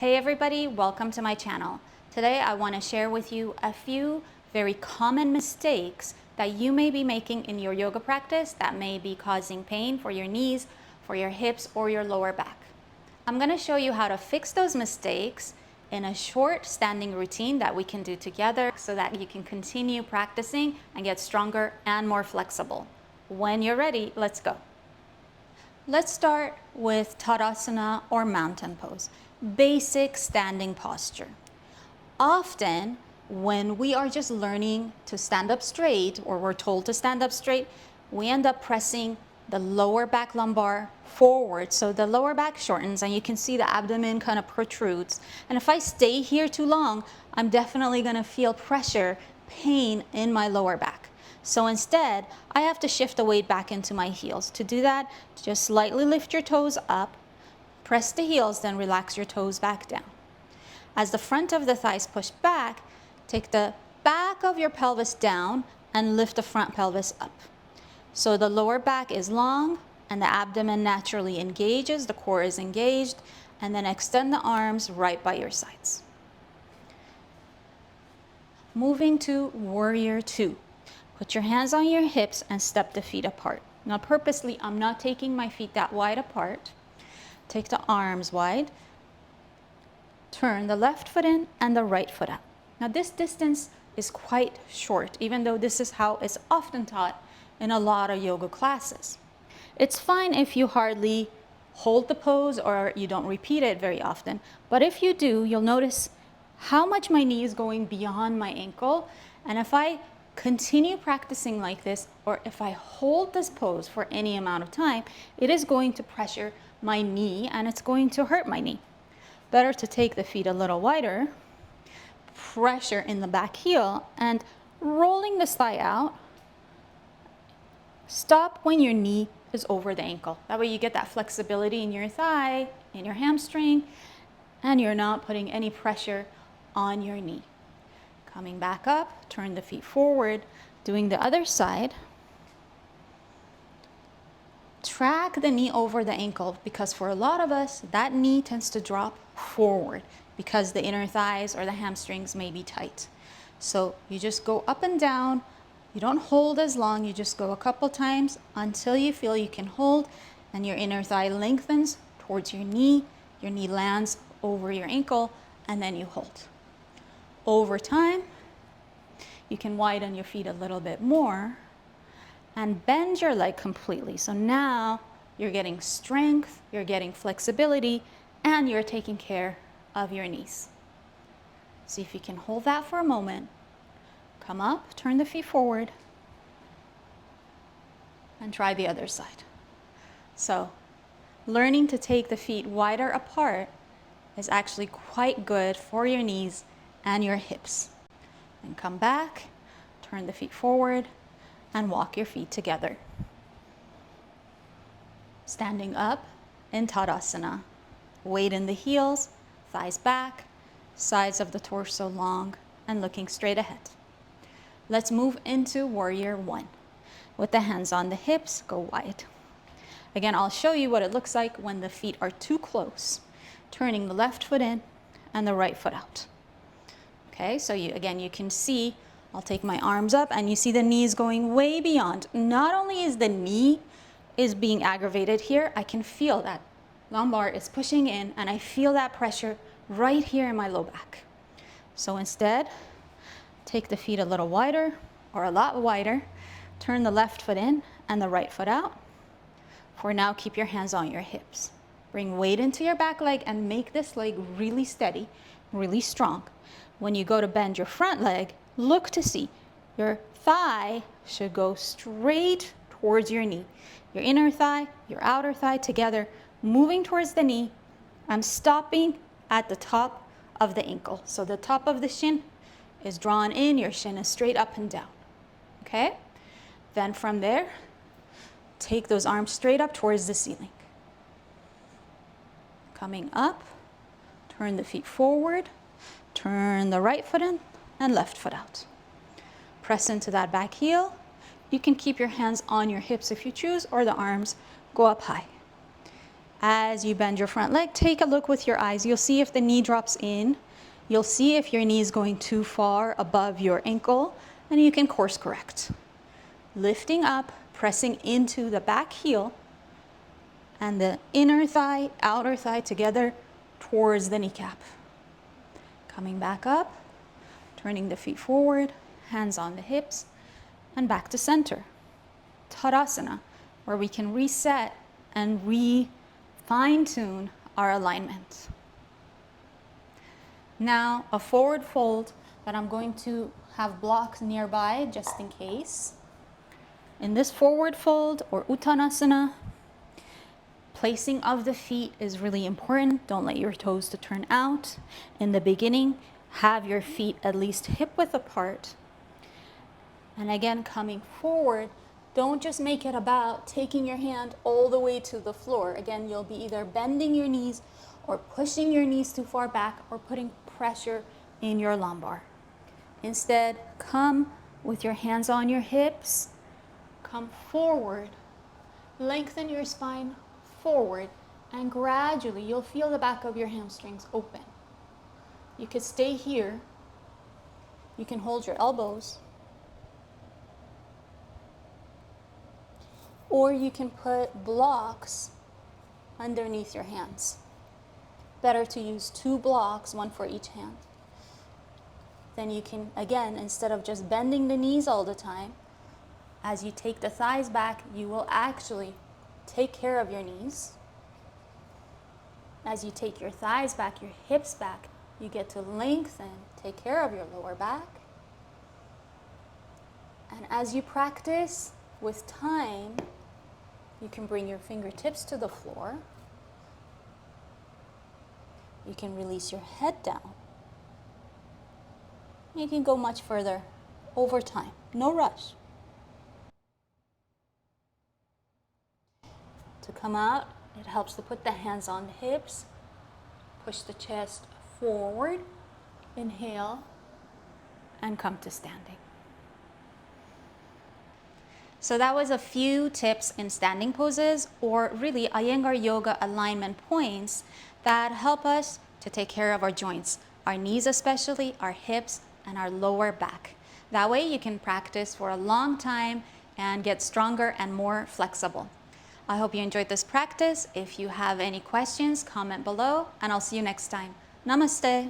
Hey everybody, welcome to my channel. Today I want to share with you a few very common mistakes that you may be making in your yoga practice that may be causing pain for your knees, for your hips, or your lower back. I'm going to show you how to fix those mistakes in a short standing routine that we can do together so that you can continue practicing and get stronger and more flexible. When you're ready, let's go. Let's start with Tadasana or mountain pose. Basic standing posture. Often when we are just learning to stand up straight, or we're told to stand up straight, we end up pressing the lower back lumbar forward, so the lower back shortens and you can see the abdomen kind of protrudes. And if I stay here too long, I'm definitely going to feel pressure, pain in my lower back. So instead, I have to shift the weight back into my heels. To do that, just slightly lift your toes up, press the heels, then relax your toes back down. As the front of the thighs push back, take the back of your pelvis down and lift the front pelvis up. So the lower back is long and the abdomen naturally engages, the core is engaged, and then extend the arms right by your sides. Moving to Warrior II. Put your hands on your hips and step the feet apart. Now purposely, I'm not taking my feet that wide apart. Take the arms wide. Turn the left foot in and the right foot out. Now this distance is quite short, even though this is how it's often taught in a lot of yoga classes. It's fine if you hardly hold the pose or you don't repeat it very often, but if you do, you'll notice how much my knee is going beyond my ankle. And if I continue practicing like this, or if I hold this pose for any amount of time, it is going to pressure my knee and it's going to hurt my knee. Better to take the feet a little wider, pressure in the back heel, and rolling this thigh out. Stop when your knee is over the ankle. That way you get that flexibility in your thigh, in your hamstring, and you're not putting any pressure on your knee. Coming back up, turn the feet forward, doing the other side. Track the knee over the ankle, because for a lot of us, that knee tends to drop forward because the inner thighs or the hamstrings may be tight. So you just go up and down. You don't hold as long. You just go a couple times until you feel you can hold and your inner thigh lengthens towards your knee lands over your ankle, and then you hold. Over time, you can widen your feet a little bit more and bend your leg completely. So now you're getting strength, you're getting flexibility, and you're taking care of your knees. See if you can hold that for a moment. Come up, turn the feet forward, and try the other side. So learning to take the feet wider apart is actually quite good for your knees and your hips. And come back, turn the feet forward, and walk your feet together. Standing up in Tadasana. Weight in the heels, thighs back, sides of the torso long, and looking straight ahead. Let's move into Warrior I. With the hands on the hips, go wide. Again, I'll show you what it looks like when the feet are too close. Turning the left foot in and the right foot out. Okay, so you can see, I'll take my arms up and you see the knees going way beyond. Not only is the knee being aggravated here, I can feel that lumbar is pushing in and I feel that pressure right here in my low back. So instead, take the feet a little wider or a lot wider. Turn the left foot in and the right foot out. For now, keep your hands on your hips. Bring weight into your back leg and make this leg really steady, really strong. When you go to bend your front leg, look to see your thigh should go straight towards your knee. Your inner thigh, your outer thigh together, moving towards the knee and stopping at the top of the ankle. So the top of the shin is drawn in, your shin is straight up and down. Okay? Then from there, take those arms straight up towards the ceiling. Coming up, turn the feet forward, turn the right foot in and left foot out. Press into that back heel. You can keep your hands on your hips if you choose, or the arms go up high. As you bend your front leg, take a look with your eyes. You'll see if the knee drops in. You'll see if your knee is going too far above your ankle, and you can course correct. Lifting up, pressing into the back heel and the inner thigh, outer thigh together towards the kneecap. Coming back up, turning the feet forward, hands on the hips, and back to center. Tadasana, where we can reset and fine-tune our alignment. Now, a forward fold that I'm going to have blocks nearby just in case. In this forward fold or Uttanasana, placing of the feet is really important. Don't let your toes to turn out. In the beginning, have your feet at least hip width apart. And again, coming forward, don't just make it about taking your hand all the way to the floor. Again, you'll be either bending your knees or pushing your knees too far back or putting pressure in your lumbar. Instead, come with your hands on your hips, come forward, lengthen your spine forward, and gradually you'll feel the back of your hamstrings open. You could stay here. You can hold your elbows. Or you can put blocks underneath your hands. Better to use 2 blocks, one for each hand. Then you can, again, instead of just bending the knees all the time, as you take the thighs back, you will actually take care of your knees. As you take your thighs back, your hips back, you get to lengthen, take care of your lower back. And as you practice, with time, you can bring your fingertips to the floor. You can release your head down. You can go much further over time. No rush. To come out, it helps to put the hands on the hips. Push the chest forward. Inhale and come to standing. So that was a few tips in standing poses, or really Iyengar Yoga alignment points that help us to take care of our joints, our knees especially, our hips, and our lower back. That way you can practice for a long time and get stronger and more flexible. I hope you enjoyed this practice. If you have any questions, comment below, and I'll see you next time. Namaste.